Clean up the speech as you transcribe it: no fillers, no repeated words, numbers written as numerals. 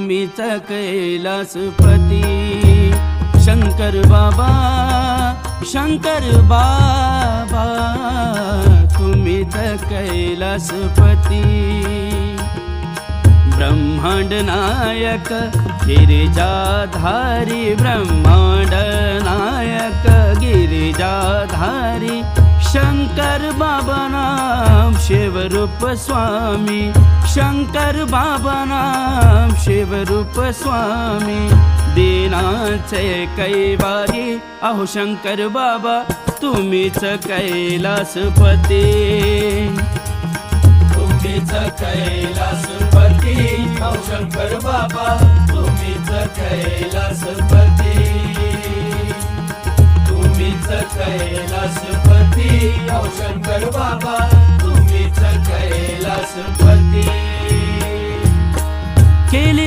तुम्हीच कैलासपती। शंकर बाबा शंकर बाबा तुम्हीच कैलासपती। ब्रह्मांड नायक गिरिजाधारी, ब्रह्मांड नायक गिरिजाधारी, शंकर बाबा नाम शिवरूप स्वामी। शंकर बाबा नाम शिवरूप स्वामी। दीनांचे कैवारी अहो शंकर बाबा तुम्हीच कैलासपती। तुम्हीच कैलासपती अहो शंकर बाबा तुम्हीच कैलासपती। तुम्हीच कैलासपती अहो शंकर बाबा तुम्हीच कैलासपती। केली